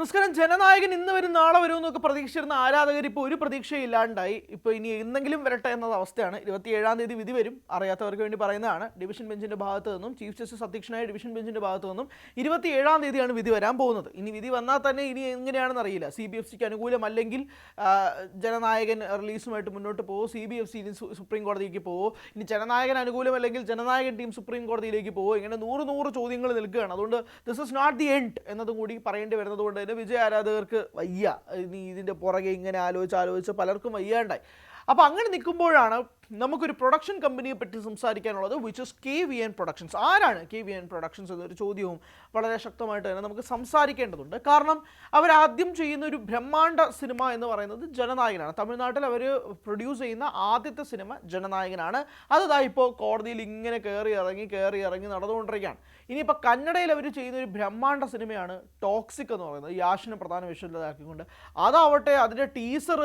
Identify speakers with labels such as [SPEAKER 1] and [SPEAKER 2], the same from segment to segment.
[SPEAKER 1] നമസ്കാരം. ജനനായകൻ ഇന്ന് വരും നാളെ വരുമെന്നൊക്കെ പ്രതീക്ഷിച്ചിരുന്ന ആരാധകർ ഇപ്പോൾ ഒരു പ്രതീക്ഷയില്ലാണ്ടായി. ഇപ്പോൾ ഇനി എന്തെങ്കിലും വരട്ടെ എന്ന അവസ്ഥയാണ്. 27-ാം തീയതി വിധി വരും. അറിയാത്തവർക്ക് വേണ്ടി പറയുന്നതാണ്. ഡിവിഷൻ ബെഞ്ചിൻ്റെ ഭാഗത്ത് നിന്നും ചീഫ് ജസ്റ്റിസ് അധ്യക്ഷനായ ഡിവിഷൻ ബെഞ്ചിൻ്റെ ഭാഗത്ത് നിന്നും 27-ാം തീയതിയാണ് വിധി വരാൻ പോകുന്നത്. ഇനി വിധി വന്നാൽ തന്നെ ഇനി എങ്ങനെയാണെന്ന് അറിയില്ല. CBFCക്ക് അനുകൂലമല്ലെങ്കിൽ ജനനായകൻ റിലീസുമായിട്ട് മുന്നോട്ട് പോകുമോ, CBFC സുപ്രീം കോടതിയിലേക്ക് പോകുമോ, ഇനി ജനനായകൻ അനുകൂലമല്ലെങ്കിൽ ജനനായകൻ ടീം സുപ്രീം കോടതിയിലേക്ക് പോകുമോ, ഇങ്ങനെ 100 ചോദ്യങ്ങൾ നിൽക്കുകയാണ്. അതുകൊണ്ട് this is not the end എന്നതും കൂടി പറയേണ്ടി വരുന്നത് കൊണ്ട് വിജയ ആരാധകർക്ക് വയ്യ. ഇനി ഇതിൻ്റെ പുറകെ ഇങ്ങനെ ആലോചിച്ച് പലർക്കും വയ്യാണ്ടായി. അപ്പോൾ അങ്ങനെ നിൽക്കുമ്പോഴാണ് നമുക്കൊരു പ്രൊഡക്ഷൻ കമ്പനിയെ പറ്റി സംസാരിക്കാനുള്ളത്, വിച്ച് ഇസ് KVN പ്രൊഡക്ഷൻസ്. ആരാണ് KVN പ്രൊഡക്ഷൻസ് എന്നൊരു ചോദ്യവും വളരെ ശക്തമായിട്ട് തന്നെ നമുക്ക് സംസാരിക്കേണ്ടതുണ്ട്. കാരണം അവരാദ്യം ചെയ്യുന്ന ഒരു ബ്രഹ്മാണ്ഡ സിനിമ എന്ന് പറയുന്നത് ജനനായകനാണ്. തമിഴ്നാട്ടിൽ അവർ പ്രൊഡ്യൂസ് ചെയ്യുന്ന ആദ്യത്തെ സിനിമ ജനനായകനാണ്. അതാ ഇപ്പോൾ കോടതിയിൽ ഇങ്ങനെ കയറി ഇറങ്ങി നടന്നുകൊണ്ടിരിക്കുകയാണ്. ഇനിയിപ്പോൾ കന്നഡയിൽ അവർ ചെയ്യുന്ന ഒരു ബ്രഹ്മാണ്ഡ സിനിമയാണ് ടോക്സിക് എന്ന് പറയുന്നത്, യാഷിനെ പ്രധാന വിഷയത്തിലാക്കിക്കൊണ്ട്. അതാവട്ടെ അതിൻ്റെ ടീസർ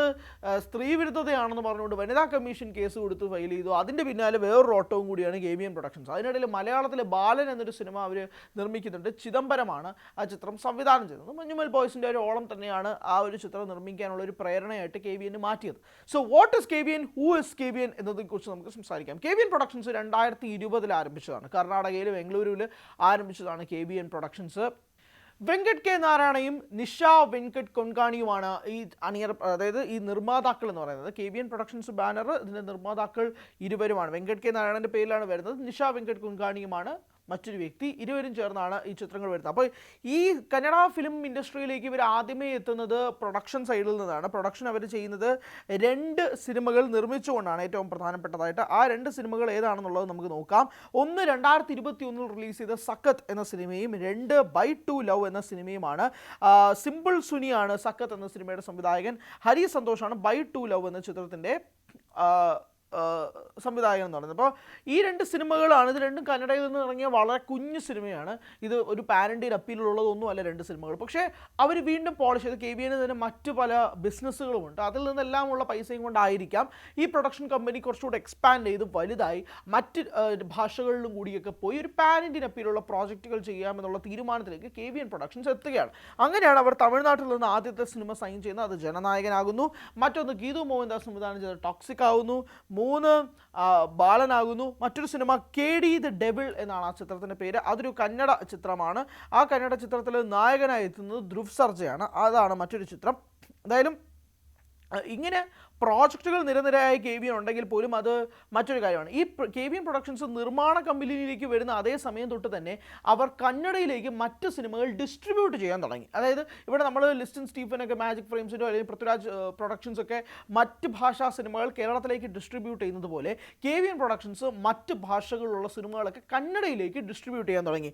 [SPEAKER 1] സ്ത്രീവിരുദ്ധതയാണെന്ന് പറഞ്ഞുകൊണ്ട് വനിതാ കമ്മീഷൻ കേസ് കൊടുത്ത് ഫയൽ ചെയ്തു. അതിൻ്റെ പിന്നാലെ വേറൊരു ഓട്ടവും കൂടിയാണ് KVN പ്രൊഡക്ഷൻസ്. അതിനിടയിൽ മലയാളത്തിലെ ബാലൻ എന്നൊരു സിനിമ അവർ നിർമ്മിക്കുന്നുണ്ട്. ചിദംബരമാണ് ആ ചിത്രം സംവിധാനം ചെയ്യുന്നത്. മഞ്ഞുമൽ ബോയ്സിൻ്റെ ഒരു ഓളം തന്നെയാണ് ആ ഒരു ചിത്രം നിർമ്മിക്കാനുള്ള ഒരു പ്രേരണയായിട്ട് KVN മാറ്റിയത്. So what is KVN, who is KVN എന്നതിനെക്കുറിച്ച് നമുക്ക് സംസാരിക്കാം. KVN പ്രൊഡക്ഷൻസ് 2020 ആരംഭിച്ചതാണ്. കർണാടകയിൽ ബംഗളൂരുവിൽ ആരംഭിച്ചതാണ് KVN പ്രൊഡക്ഷൻസ്. വെങ്കട് കെ നാരായണയും നിഷ വെങ്കട് കൊൻകാണിയുമാണ് ഈ അതായത് ഈ നിർമ്മാതാക്കൾ എന്ന് പറയുന്നത്. KVN പ്രൊഡക്ഷൻസ് ബാനർ, ഇതിൻ്റെ നിർമ്മാതാക്കൾ ഇരുവരുമാണ്. വെങ്കട് കെ നാരായണൻ്റെ പേരിലാണ് വരുന്നത്. നിഷ വെങ്കട് കൊൻകാണിയുമാണ് മറ്റൊരു വ്യക്തി. ഇരുവരും ചേർന്നാണ് ഈ ചിത്രങ്ങൾ വരുന്നത്. അപ്പോൾ ഈ കന്നഡ ഫിലിം ഇൻഡസ്ട്രിയിലേക്ക് ഇവർ ആദ്യമേ എത്തുന്നത് പ്രൊഡക്ഷൻ സൈഡിൽ നിന്നാണ്. പ്രൊഡക്ഷൻ അവർ ചെയ്യുന്നത് 2 സിനിമകൾ നിർമ്മിച്ചുകൊണ്ടാണ്. ഏറ്റവും പ്രധാനപ്പെട്ടതായിട്ട് ആ 2 സിനിമകൾ ഏതാണെന്നുള്ളത് നമുക്ക് നോക്കാം. ഒന്ന് 2021 റിലീസ് ചെയ്ത സഖത്ത് എന്ന സിനിമയും 2 ബൈ ടു ലവ് എന്ന സിനിമയുമാണ്. സിമ്പിൾ സുനിയാണ് സഖത്ത് എന്ന സിനിമയുടെ സംവിധായകൻ. ഹരി സന്തോഷാണ് ബൈ ടു ലവ് എന്ന ചിത്രത്തിൻ്റെ സംവിധായകൻ എന്ന് പറയുന്നത്. അപ്പോൾ ഈ 2 സിനിമകളാണ്. ഇത് രണ്ടും കന്നഡയിൽ നിന്ന് ഇറങ്ങിയ വളരെ കുഞ്ഞു സിനിമയാണ്. ഇത് ഒരു പാൻ ഇന്ത്യൻ അപ്പീലുള്ളതൊന്നും അല്ല 2 സിനിമകൾ. പക്ഷേ അവർ വീണ്ടും പോളിഷ് ചെയ്ത് KVN തന്നെ മറ്റു പല ബിസിനസ്സുകളുമുണ്ട്. അതിൽ നിന്നെല്ലാമുള്ള പൈസയും കൊണ്ടായിരിക്കാം ഈ പ്രൊഡക്ഷൻ കമ്പനി കുറച്ചുകൂടെ എക്സ്പാൻഡ് ചെയ്ത് വലുതായി മറ്റ് ഭാഷകളിലും കൂടിയൊക്കെ പോയി ഒരു പാൻ ഇന്ത്യൻ അപ്പീലുള്ള പ്രോജക്റ്റുകൾ ചെയ്യാമെന്നുള്ള തീരുമാനത്തിലേക്ക് KVN പ്രൊഡക്ഷൻസ് എത്തുകയാണ്. അങ്ങനെയാണ് അവർ തമിഴ്നാട്ടിൽ നിന്ന് ആദ്യത്തെ സിനിമ സൈൻ ചെയ്യുന്നത്. അത് ജനനായകനാകുന്നു. മറ്റൊന്ന് ഗീതു മോഹൻദാസ് സംവിധാനം ചെയ്ത ടോക്സിക് ആകുന്നു. 3 ബാലനാകുന്നു. മറ്റൊരു സിനിമ KD ദ ഡെവിൾ എന്നാണ് ആ ചിത്രത്തിൻ്റെ പേര്. അതൊരു കന്നഡ ചിത്രമാണ്. ആ കന്നഡ ചിത്രത്തിൽ നായകനായി എത്തുന്നത് ധ്രുവ് സർജയാണ്. അതാണ് മറ്റൊരു ചിത്രം. എന്തായാലും ഇങ്ങനെ പ്രോജക്റ്റുകൾ നിരനിരയായി KVN ഉണ്ടെങ്കിൽ പോലും അത് മറ്റൊരു കാര്യമാണ്. ഈ KVN പ്രൊഡക്ഷൻസ് നിർമ്മാണ കമ്പനിയിലേക്ക് വരുന്ന അതേ സമയം തൊട്ട് തന്നെ അവർ കന്നഡയിലേക്ക് മറ്റ് സിനിമകൾ ഡിസ്ട്രിബ്യൂട്ട് ചെയ്യാൻ തുടങ്ങി. അതായത് ഇവിടെ നമ്മൾ ലിസ്റ്റൻ സ്റ്റീഫനൊക്കെ മാജിക് ഫ്രെയിംസിൻ്റെ അല്ലെങ്കിൽ പൃഥ്വിരാജ് പ്രൊഡക്ഷൻസൊക്കെ മറ്റ് ഭാഷാ സിനിമകൾ കേരളത്തിലേക്ക് ഡിസ്ട്രിബ്യൂട്ട് ചെയ്യുന്നത് പോലെ KVN പ്രൊഡക്ഷൻസ് മറ്റ് ഭാഷകളിലുള്ള സിനിമകളൊക്കെ കന്നഡയിലേക്ക് ഡിസ്ട്രിബ്യൂട്ട് ചെയ്യാൻ തുടങ്ങി.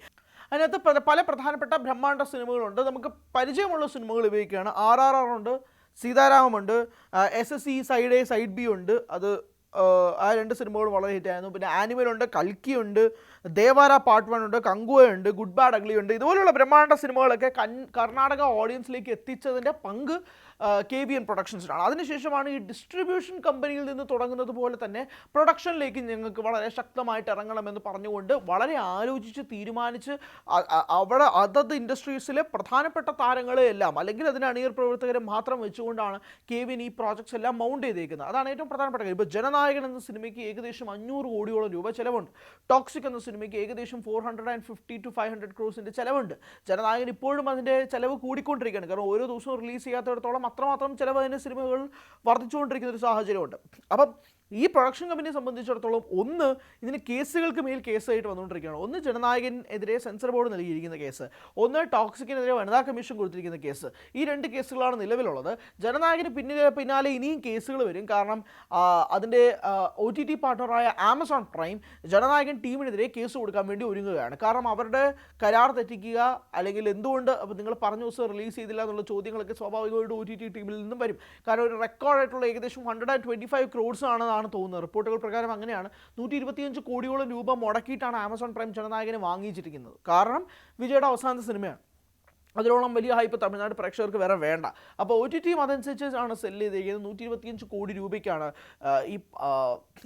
[SPEAKER 1] അതിനകത്ത് പല പ്രധാനപ്പെട്ട ബ്രഹ്മാണ്ഡ സിനിമകളുണ്ട്. നമുക്ക് പരിചയമുള്ള സിനിമകൾ ഉപയോഗിക്കുകയാണ്. RRR ഉണ്ട്, സീതാരാമമുണ്ട്, SSC side A side B ഉണ്ട്. അത് ആ 2 സിനിമകളും വളരെ ഹിറ്റായിരുന്നു. പിന്നെ ആനിമലുണ്ട്, കൽക്കിയുണ്ട്, ദേവാര പാർട്ട് 1 ഉണ്ട്, കങ്കുവയുണ്ട്, ഗുഡ് ബാഡ് അഗ്ലി ഉണ്ട്. ഇതുപോലുള്ള ബ്രഹ്മാണ്ഡ സിനിമകളൊക്കെ കർണാടക ഓഡിയൻസിലേക്ക് എത്തിച്ചതിൻ്റെ പങ്ക് KVN പ്രൊഡക്ഷൻസിനാണ്. അതിനുശേഷമാണ് ഈ ഡിസ്ട്രിബ്യൂഷൻ കമ്പനിയിൽ നിന്ന് തുടങ്ങുന്നത് പോലെ തന്നെ പ്രൊഡക്ഷനിലേക്ക് ഞങ്ങൾക്ക് വളരെ ശക്തമായിട്ട് ഇറങ്ങണമെന്ന് പറഞ്ഞുകൊണ്ട് വളരെ ആലോചിച്ച് തീരുമാനിച്ച് അവിടെ അതത് ഇൻഡസ്ട്രീസിലെ പ്രധാനപ്പെട്ട താരങ്ങളെ എല്ലാം അല്ലെങ്കിൽ അതിന് അണിയർ പ്രവർത്തകരെ മാത്രം വെച്ചുകൊണ്ടാണ് KVN ഈ പ്രോജക്ട്സ് എല്ലാം മൗണ്ട് ചെയ്തേക്കുന്നത്. അതാണ് ഏറ്റവും പ്രധാനപ്പെട്ട കാര്യം. ഇപ്പോൾ ജനനായകൻ എന്ന സിനിമയ്ക്ക് ഏകദേശം 500 കോടിയോളം രൂപ ചിലവുണ്ട്. ടോക്സിക് എന്ന സിനിമയ്ക്ക് ഏകദേശം 450 to 500 crores ചിലവുണ്ട്. ജനനായകൻ ഇപ്പോഴും അതിൻ്റെ ചിലവ് കൂടിക്കൊണ്ടിരിക്കുകയാണ്. കാരണം ഓരോ ദിവസവും റിലീസ് ചെയ്യാത്തിടത്തോളം അത്രമാത്രം ചിലവ് അതിൻ്റെ സിനിമകൾ വർദ്ധിച്ചുകൊണ്ടിരിക്കുന്ന ഒരു സാഹചര്യമുണ്ട്. അപ്പം ഈ പ്രൊഡക്ഷൻ കമ്പനിയെ സംബന്ധിച്ചിടത്തോളം ഒന്ന് ഇതിന് കേസുകൾക്ക് മേൽ കേസായിട്ട് വന്നുകൊണ്ടിരിക്കുകയാണ്. ഒന്ന് ജനനായകനെതിരെ സെൻസർ ബോർഡ് നൽകിയിരിക്കുന്ന കേസ്, ഒന്ന് ടോക്സിക്കിനെതിരെ വനിതാ കമ്മീഷൻ കൊടുത്തിരിക്കുന്ന കേസ്. ഈ 2 കേസുകളാണ് നിലവിലുള്ളത്. ജനനായകന് പിന്നാലെ ഇനിയും കേസുകൾ വരും. കാരണം അതിൻ്റെ OTT പാർട്ണറായ Amazon prime Jananayakan ടീമിനെതിരെ case കൊടുക്കാൻ വേണ്ടി ഒരുങ്ങുകയാണ്. കാരണം അവരുടെ കരാർ തെറ്റിക്കുക അല്ലെങ്കിൽ എന്തുകൊണ്ട് നിങ്ങൾ പറഞ്ഞ ദിവസം റിലീസ് ചെയ്തില്ല എന്നുള്ള ചോദ്യങ്ങളൊക്കെ സ്വാഭാവികമായിട്ട് OTT ടീമിൽ നിന്നും വരും. കാരണം ഒരു റെക്കോർഡായിട്ടുള്ള ഏകദേശം 125 crores ആണെന്നാണ് തോന്നുന്നത്. റിപ്പോർട്ടുകൾ പ്രകാരം അങ്ങനെയാണ്. 125 കോടിയോളം രൂപ മുടക്കിയിട്ടാണ് ആമസോൺ പ്രൈം ജനനായകനെ വാങ്ങിച്ചിരിക്കുന്നത്. കാരണം വിജയുടെ അവസാനത്തെ സിനിമയാണ്. അതിനോളം വലിയ ഹൈപ്പ് തമിഴ്നാട് പ്രേക്ഷകർക്ക് വേറെ വേണ്ട. അപ്പോൾ ഒ ടി ടിയും അതനുസരിച്ചാണ് സെല്ല് ചെയ്തിരിക്കുന്നത്. 125 കോടി രൂപയ്ക്കാണ്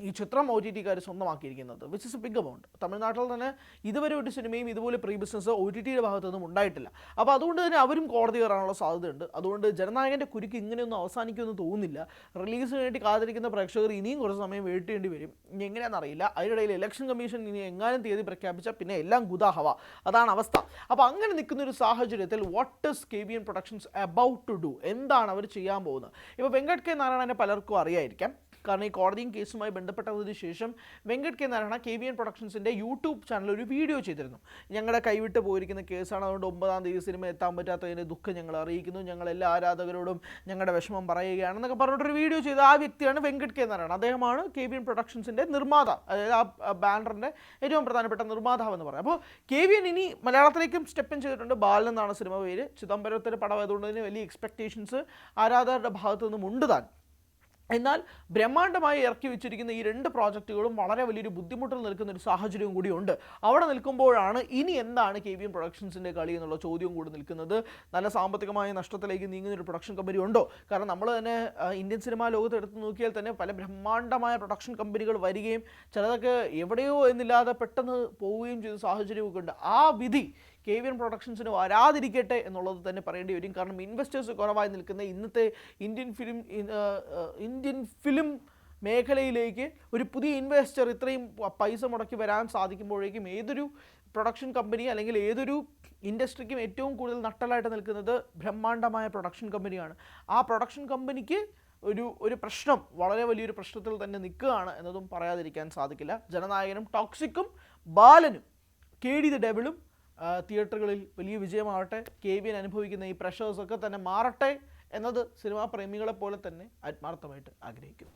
[SPEAKER 1] ഈ ചിത്രം ഒ ടി ടിക്കാർ സ്വന്തമാക്കിയിരിക്കുന്നത്, which is a big amount. തമിഴ്നാട്ടിൽ തന്നെ ഇതുവരെ ഒരു സിനിമയും ഇതുപോലെ പ്രീ ബിസിനസ് ഒ ടി ടിയുടെ ഭാഗത്തൊന്നും ഉണ്ടായിട്ടില്ല. അപ്പോൾ അതുകൊണ്ട് തന്നെ അവരും കോടതി കയറാനുള്ള സാധ്യതയുണ്ട്. അതുകൊണ്ട് ജനനായകൻ്റെ കുരുക്ക് ഇങ്ങനെയൊന്നും അവസാനിക്കുമെന്ന് തോന്നുന്നില്ല. റിലീസിന് വേണ്ടി കാത്തിരിക്കുന്ന പ്രേക്ഷകർ ഇനിയും കുറച്ച് സമയം വെയിറ്റ് ചെയ്യേണ്ടി വരും. ഇനി എങ്ങനെയാണെന്ന് അറിയില്ല. അതിനിടയിൽ ഇലക്ഷൻ കമ്മീഷൻ ഇനി എങ്ങാനും തീയതി പ്രഖ്യാപിച്ചാൽ പിന്നെ എല്ലാം ഗുദാഹവ. അതാണ് അവസ്ഥ. അപ്പോൾ അങ്ങനെ നിൽക്കുന്നൊരു സാഹചര്യത്തിൽ what is KBN productions about to do, എന്താണ് അവർ ചെയ്യാൻ പോകുന്നത്? ഇപ്പോൾ വെങ്കട്ട് കെ നാരായണനെ പലർക്കും അറിയായിരിക്കാം. കാരണം ഈ കോടതിയും കേസുമായി ബന്ധപ്പെട്ടതിന് ശേഷം വെങ്കട്ട് കെ നാരായണ KBN പ്രൊഡക്ഷൻസിൻ്റെ യൂട്യൂബ് ചാനൽ ഒരു വീഡിയോ ചെയ്തിരുന്നു. ഞങ്ങളുടെ കൈവിട്ട് പോയിരിക്കുന്ന കേസാണ്, അതുകൊണ്ട് 9-ാം തീയതി സിനിമ എത്താൻ പറ്റാത്തതിൻ്റെ ദുഃഖം ഞങ്ങൾ അറിയിക്കുന്നു, ഞങ്ങൾ എല്ലാ ആരാധകരോടും ഞങ്ങളുടെ വിഷമം പറയുകയാണെന്നൊക്കെ പറഞ്ഞിട്ടൊരു വീഡിയോ ചെയ്ത ആ വ്യക്തിയാണ് വെങ്കട്ട് കെ നാരായണ. അദ്ദേഹമാണ് KBN പ്രൊഡക്ഷൻസിൻ്റെ നിർമ്മാതാവ്, അതായത് ആ ബാനറിൻ്റെ ഏറ്റവും പ്രധാനപ്പെട്ട നിർമ്മാതാവ് എന്ന് പറയാം. അപ്പോൾ KBN ഇനി മലയാളത്തിലേക്കും സ്റ്റെപ്പ് ഇൻ ചെയ്തിട്ടുണ്ട്. ബാലൻ എന്നാണ് സിനിമ പേര്. ചിദംബരത്തിൻ്റെ പടമായതുകൊണ്ട് തന്നെ വലിയ എക്സ്പെക്റ്റേഷൻസ് ആരാധകരുടെ ഭാഗത്തു നിന്നും ഉണ്ട് താൻ. എന്നാൽ ബ്രഹ്മാണ്ഡമായി ഇറക്കി വെച്ചിരിക്കുന്ന ഈ 2 പ്രോജക്റ്റുകളും വളരെ വലിയൊരു ബുദ്ധിമുട്ടിൽ നിൽക്കുന്ന ഒരു സാഹചര്യവും കൂടിയുണ്ട്. അവിടെ നിൽക്കുമ്പോഴാണ് ഇനി എന്താണ് KBN പ്രൊഡക്ഷൻസിൻ്റെ കളി എന്നുള്ള ചോദ്യവും കൂടി നിൽക്കുന്നത്. നല്ല സാമ്പത്തികമായ നഷ്ടത്തിലേക്ക് നീങ്ങുന്ന ഒരു പ്രൊഡക്ഷൻ കമ്പനി ഉണ്ടോ? കാരണം നമ്മൾ തന്നെ ഇന്ത്യൻ സിനിമാ ലോകത്ത് എടുത്ത് നോക്കിയാൽ തന്നെ പല ബ്രഹ്മാണ്ഡമായ പ്രൊഡക്ഷൻ കമ്പനികൾ വരികയും ചിലതൊക്കെ എവിടെയോ എന്നില്ലാതെ പെട്ടെന്ന് പോവുകയും ചെയ്ത സാഹചര്യമൊക്കെ ഉണ്ട്. ആ വിധി KBN പ്രൊഡക്ഷൻസിന് വരാതിരിക്കട്ടെ എന്നുള്ളത് തന്നെ പറയേണ്ടി വരും. കാരണം ഇൻവെസ്റ്റേഴ്സ് കുറവായി നിൽക്കുന്ന ഇന്നത്തെ ഇന്ത്യൻ ഫിലിം മേഖലയിലേക്ക് ഒരു പുതിയ ഇൻവെസ്റ്റർ ഇത്രയും പൈസ മുടക്കി വരാൻ സാധിക്കുമ്പോഴേക്കും ഏതൊരു പ്രൊഡക്ഷൻ കമ്പനി അല്ലെങ്കിൽ ഏതൊരു ഇൻഡസ്ട്രിക്കും ഏറ്റവും കൂടുതൽ നട്ടലായിട്ട് നിൽക്കുന്നത് ബ്രഹ്മാണ്ഡമായ പ്രൊഡക്ഷൻ കമ്പനിയാണ്. ആ പ്രൊഡക്ഷൻ കമ്പനിക്ക് ഒരു പ്രശ്നം, വളരെ വലിയൊരു പ്രശ്നത്തിൽ തന്നെ നിൽക്കുകയാണ് എന്നതും പറയാതിരിക്കാൻ സാധിക്കില്ല. ജനനായകനും ടോക്സിക്കും ബാലനും KD ദ ഡെവിളും തിയേറ്ററുകളിൽ വലിയ വിജയമാവട്ടെ. KBN അനുഭവിക്കുന്ന ഈ പ്രഷേഴ്സൊക്കെ തന്നെ മാറട്ടെ എന്നത് സിനിമാ പ്രേമികളെപ്പോലെ തന്നെ ആത്മാർത്ഥമായിട്ട് ആഗ്രഹിക്കുന്നു.